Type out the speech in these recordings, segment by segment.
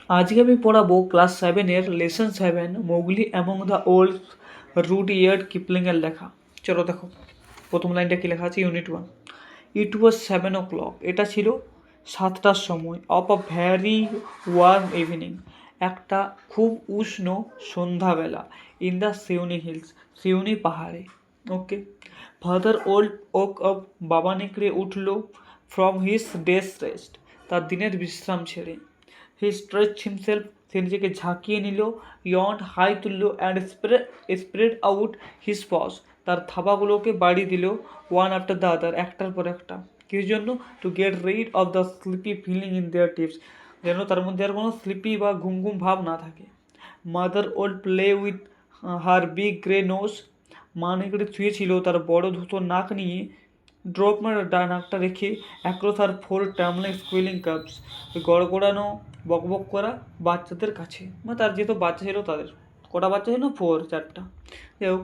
আজকে আমি পড়াবো ক্লাস সেভেনের lesson seven Mowgli among the old Rudyard কিপলিংয়ের লেখা। চলো দেখো প্রথম লাইনটা কী লেখা আছে, ইউনিট ওয়ান। ইট ওয়াজ 7 o'clock, এটা ছিল 7টার সময়, of a very warm evening, একটা খুব উষ্ণ সন্ধ্যাবেলা, in the Seeonee hills, Seeonee পাহাড়ে। Okay, father wolf woke up, বাবা নেকড়ে উঠল ফ্রম হিজ ডেস রেস্ট, তার দিনের বিশ্রাম ছেড়ে। হি স্ট্রেচ হিমসেলফ, সে নিজেকে ঝাঁকিয়ে নিল, ইয়ন্ড হাই তুলল, অ্যান্ড স্প্রেড আউট হিজ পস, তার থাবাগুলোকে বাড়ি দিল, ওয়ান আফটার দ্য আদার, একটার পর একটা। কিসের জন্য? To get rid of the sleepy feeling in their tips, যেন তার মধ্যে আর কোনো স্লিপি বা ঘুম ঘুম ভাব না থাকে। Mother wolf play with her big grey nose, মা নেকড়ে শুয়েছিল তার বড় ধূসর নাক নিয়ে, ড্রপ নাকটা রেখে অ্যাক্রস আর ফোর টার্মলাইক স্কুইলিং কাপস, গড়গড়ানো বকবক করা বাচ্চাদের কাছে, মানে তার যেহেতু বাচ্চা ছিল তাদের। কটা বাচ্চা ছিল? 4, 4টা। যাই হোক,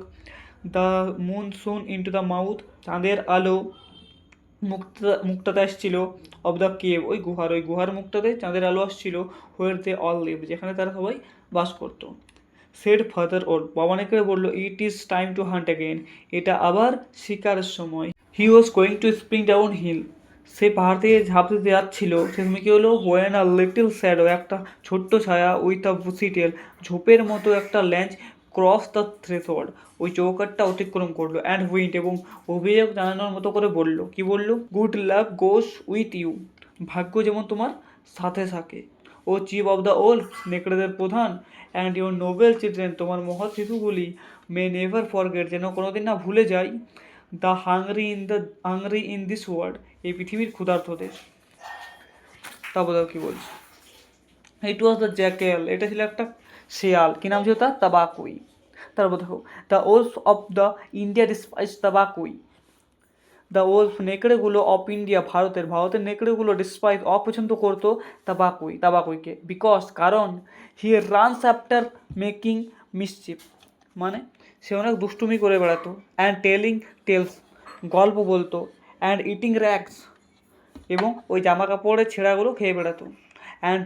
the moon soon into the mouth, চাঁদের আলো মুখটাতে আসছিল, অব দ্য কেভ, ওই গুহার মুখটাতে চাঁদের আলো আসছিল, হোয়ার দে অল লিভ, যেখানে তারা সবাই বাস করতো। সেড ফাদার ওল্ড, বাবা নেকড়ে বললো, it is time to hunt again, এটা আবার শিকারের সময়। He was going to spring down hill, সে পাহাড় থেকে ঝাঁপ দিতে যাচ্ছিল, সে সময় কী হলো, হোয়েন আ লিটল শ্যাডো, একটা ছোট্ট ছায়া, উইথ আ বুসি টেল, ঝোপের মতো একটা ল্যাঞ্চ, ক্রস দ্য থ্রেশহোল্ড, ওই চৌকাঠটা অতিক্রম করলো, অ্যান্ড উইন্ড, এবং অভিযোগ জানানোর মতো করে বলল, কি বলল? Good luck goes with you, ভাগ্য যেমন তোমার সাথে থাকে। O chief of the wolves, নেকড়েদের প্রধান, অ্যান্ড ইউর নোবেল চিলড্রেন, তোমার মহৎ শিশুগুলি, মে নেভার ফরগেট, যেন কোনোদিন না ভুলে যাই, the hungry in this world, এই পৃথিবীর ক্ষুধার্তদের। তারপর কী বলছে? ইট ওয়াজ দ্য জ্যাকেল, এটা ছিল একটা শেয়াল, কী নাম ছিল তার? তাবাকুই। তারপর দেখো, the wolf of the India despise Tabaqui, the wolf, নেকড়েগুলো, অফ ইন্ডিয়া, ভারতের নেকড়েগুলো, ডিসপাইস, অপছন্দ করতো, তাবাকুইকে, বিকজ, কারণ, he runs after making mischief, মানে সে অনেক দুষ্টুমি করে বেড়াতো, অ্যান্ড টেলিং টেলস, গল্প বলতো, অ্যান্ড ইটিং র্যাগস, এবং ওই জামা কাপড়ের ছেঁড়াগুলো খেয়ে বেড়াতো, অ্যান্ড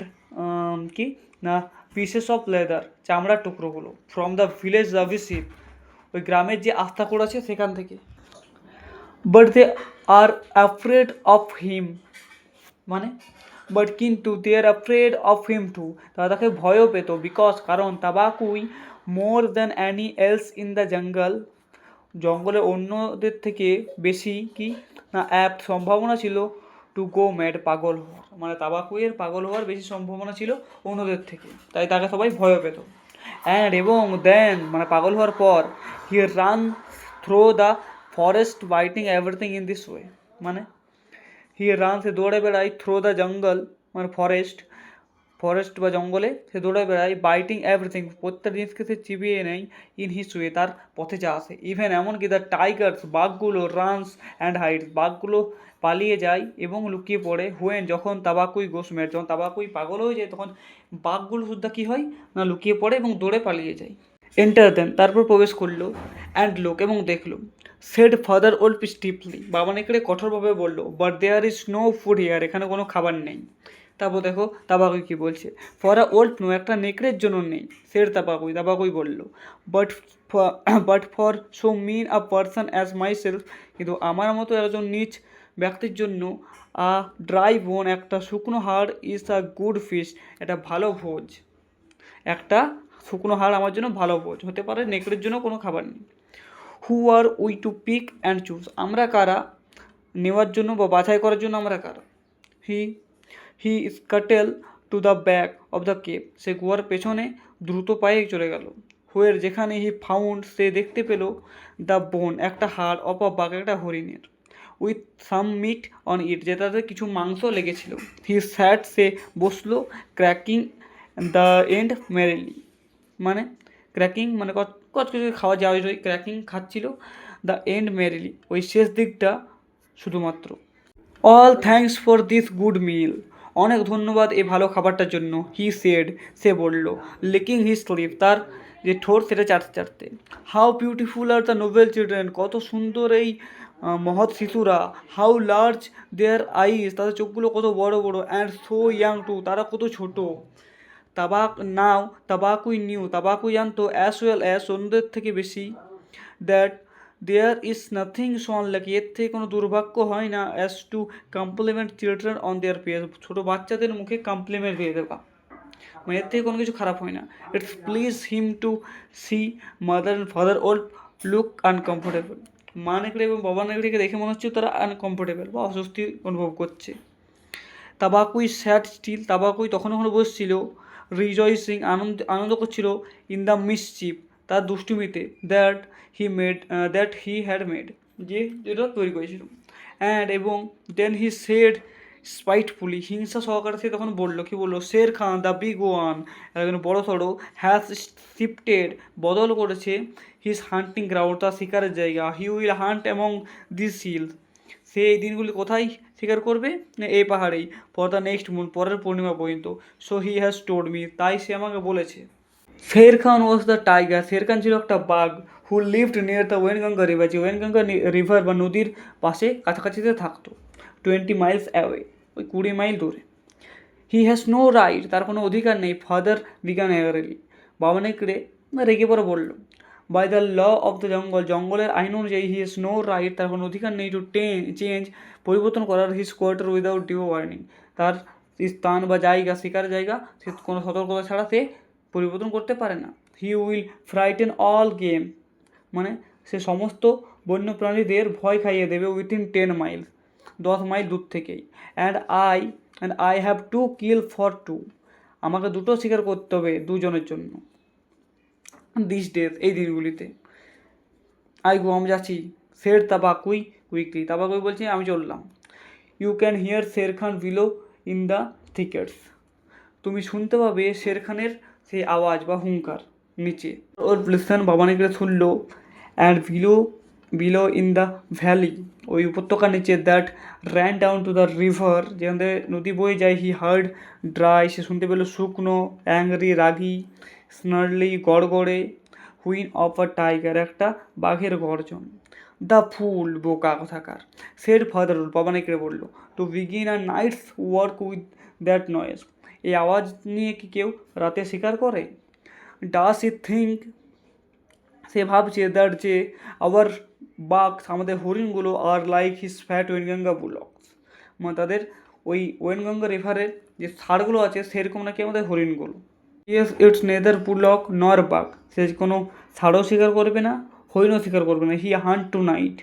কি না, পিসেস অফ লেদার, চামড়ার টুকরোগুলো, ফ্রম দ্য ভিলেজ রাভিসিপ, ওই গ্রামের যে আস্তাকুড় আছে সেখান থেকে। But they are afraid of him, মানে বাট কিন্তু they are afraid of him too, তারা তাকে ভয়ও পেত, বিকজ, কারণ, Tabaqui more than any else in the jungle, জঙ্গলে অন্যদের থেকে বেশি কি না অ্যাপ সম্ভাবনা ছিল, টু গো ম্যাড, পাগল হওয়ার, মানে তাবাকুইয়ের পাগল হওয়ার বেশি সম্ভাবনা ছিল অন্যদের থেকে, তাই তাকে সবাই ভয় পেত। অ্যান্ড, এবং, দেন, মানে পাগল হওয়ার পর, he run through the forest biting everything in this way, মানে হি রান, সে দৌড়ে বেড়ায়, থ্রো দ্য জঙ্গল, মানে ফরেস্ট বা জঙ্গলে সে দৌড়ে বেড়ায়, বাইটিং এভরিথিং, প্রত্যেক জিনিসকে সে চিবিয়ে নেয়, ইন হিস ওয়ে, তার পথে যা আসে, ইভেন এমনকি দ্য টাইগার্স, বাঘগুলো, রানস অ্যান্ড হাইডস, বাঘগুলো পালিয়ে যায় এবং লুকিয়ে পড়ে, হুয়েন, যখন তাবাকুই গোস ম্যাড, যখন তাবাকুই পাগল হয়ে যায়, তখন বাঘগুলো শুদ্ধা কী হয় না লুকিয়ে পড়ে এবং দৌড়ে পালিয়ে যায়। এন্টার দেন, তারপর প্রবেশ করলো, অ্যান্ড লোক, এবং দেখলো, সেড ফাদার ওল্ড স্টিফলি, বাবা নেকড়ে কঠোরভাবে বলল, but there is no food here, এখানে কোনো খাবার নেই। তারপর দেখো তাবাকুই কী বলছে, ফর আ ওল্ড নো, একটা নেকড়ের জন্য নেই, সেড তাবাকুই বলল, but but for so mean a person as myself, কিন্তু আমার মতো একজন নিচ ব্যক্তির জন্য, আ ড্রাই বোন, একটা শুকনো হাড়, ইজ আ গুড ফিশ, একটা ভালো ভোজ, একটা শুকনো হাড় আমার জন্য ভালো ভোজ হতে পারে, নেকড়ের জন্য কোনো খাবার নেই। Who are we to pick and choose, আমরা কারা নেওয়ার জন্য বা বাছাই করার জন্য আমরা কারা। He he scuttle to the back of the cave, সে গুহার পেছনে দ্রুত পায়ে চলে গেল, হোয়ের, যেখানে, হি ফাউন্ড, সে দেখতে পেল, দ্য বোন, একটা হাড়, অফ আ বাঘ, একটা হরিণের, with some meat on it, যেটাতে কিছু মাংস লেগেছিল। হি স্যাট, সে বসলো, ক্র্যাকিং দ্য এন্ড মেরিলি, মানে ক্র্যাকিং মানে কত কিছু খাওয়া যাওয়া, ওই ক্র্যাকিং খাচ্ছিল, দ্য এন্ড মেরিলি, ওই শেষ দিকটা শুধুমাত্র। All thanks for this good মিল, অনেক ধন্যবাদ এই ভালো খাবারটার জন্য, হি সেড, সে বলল, লিকিং হিজ লিপ, তার যে ঠোঁট সেটা চাটতে চাটতে। How beautiful are the noble children, কত সুন্দর এই মহৎ শিশুরা, হাউ লার্জ দেয়ার আইস, তাদের চোখগুলো কত বড় বড়, অ্যান্ড সো ইয়াং টু, তারা কত ছোট, তাবাকুই নিউ, তাবাকুই জানতো অ্যাজ ওয়েল অ্যাজ অন্যদের থেকে বেশি, that there is nothing so unlucky, এর থেকে কোনো দুর্ভাগ্য হয় না, as to compliment children on their pair, ছোটো বাচ্চাদের মুখে কমপ্লিমেন্ট দিয়ে দেওয়া, মানে এর থেকে কোনো কিছু খারাপ হয় না। It's please him to see mother and father wolf look uncomfortable, মা নেকড়ে এবং বাবা নেকড়েকে দেখে মনে হচ্ছে তারা আনকমফোর্টেবল বা অস্বস্তি অনুভব করছে। তাবাকুই স্যাড স্টিল, তাবাকুই তখনও বসছিল, রিজয়সিং আনন্দ করছিল, ইন দ্য মিসচিপ, তার দুষ্টুমিতে, দ্যাট হি হ্যাড মেড, যেটা তৈরি করেছিল, অ্যান্ড এবং দেন হি সেড স্পাইটফুলি, হিংসা সহকারে সে তখন বললো, কি বললো, Sher Khan the big one, একজন বড় সড়ো, হ্যাজ শিফটেড, বদল করেছে, হিজ হান্টিং গ্রাউন্ড, তার শিকারের জায়গা, he will hunt among this hills, সে এই দিনগুলি কোথায় শিকার করবে, না এই পাহাড়েই, ফর দ্য নেক্সট মুন, পরের পূর্ণিমা পর্যন্ত, so he has told me, তাই সে আমাকে বলেছে। Sher Khan was the tiger, Sher Khan ছিল একটা বাঘ, who lived near the Waingunga river, যে ওয়েনগঙ্গা রিভার বা নদীর পাশে কাছাকাছিতে থাকতো, 20 মাইলস অ্যাওয়ে, ওই 20 মাইল দূরে। হি হ্যাজ নো রাইট, তার কোনো অধিকার নেই, ফাদার বিগান এগারেলি, বাবা নেকড়ে রেগে পরে বলল, by the law of the jungle, জঙ্গলের আইন অনুযায়ী, হি হ্যাজ নো রাইট, তার কোনো অধিকার নেই, টু চেঞ্জ, পরিবর্তন করার, his quarter without due warning, তার স্থান বা জায়গা, শিকার জায়গা, সে কোনো সতর্কতা ছাড়া সে পরিবর্তন করতে পারে না। He will frighten all game, মানে সে সমস্ত বন্যপ্রাণীদের ভয় খাইয়ে দেবে, উইথিন 10 মাইলস, 10 মাইল দূর থেকেই, and I have to kill for two, আমাকে দুটো শিকার করতে হবে দুজনের জন্য, দিস ডেজ, এই দিনগুলিতে, আই গো, আমি যাচ্ছি, সেড তাবাকুই কুইকলি, তাবাকুই বলছে আমি চললাম, you can hear Shere Khan below in the thickets, তুমি শুনতে পাবে শের খানের সেই আওয়াজ বা হুঙ্কার নিচে, ওর লিসন, বাবা নেকড়ে শুনলো, and below in the valley, ওই উপত্যকার নিচে, that ran down to the river, যেখান থেকে নদী বয়ে যায়, হি হার্ড ড্রাই, সে শুনতে পেলো শুকনো, angry ragi, স্নার্লি গড়গড়ে, when of a tiger, একটা বাঘের গর্জন, দ্য ফুল, বোকা কোথাকার, সেড ফাদার, বাবা নেকড়ে বললো, to begin a night's work with that noise, এই আওয়াজ নিয়ে কি কেউ রাতে শিকার করে? ডাস ই থিঙ্ক, সে ভাবছে, দ্যাট যে আওয়ার বাঘস, আমাদের হরিণগুলো, আর লাইক হিস ফ্যাট ওয়েনগঙ্গা বুলক্স, মানে তাদের ওই ওয়েনগঙ্গা রিভারের যে ষাঁড়গুলো আছে সেরকম নাকি আমাদের হরিণগুলো। ইয়েস ইটস নেদার বুলক নর বাঘ, সে কোনো ষাঁড়ও শিকার করবে না, হরিণও শিকার করবে না, হি হান্ট টু নাইট,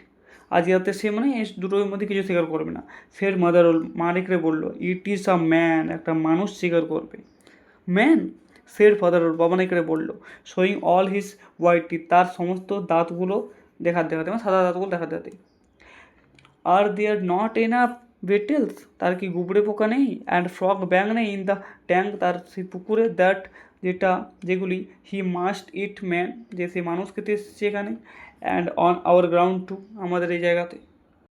আজ রাতে সে মানে এই দুটোর মধ্যে কিছু শিকার করবে না। ফের মাদার মা নেকড়ে বললো, ইট ইজ আ ম্যান, একটা মানুষ শিকার করবে। ম্যান, সেড ফাদার, বাবা নেকড়ে বললো, showing all his white teeth, তার সমস্ত দাঁতগুলো দেখাতে মানে সাদা দাঁতগুলো দেখাতে, আর দেয়ার নট এনাফ বেটেলস, তার কি গুবড়ে পোকা নেই, অ্যান্ড ফ্রগ ব্যাং নেই, ইন দ্য ট্যাঙ্ক, তার সেই পুকুরে, দ্যাট যেগুলি, হি মাস্ট ইট ম্যান, যে সে মানুষ খেতে এসেছে এখানে, and on our ground too, আমাদের এই জায়গাতে।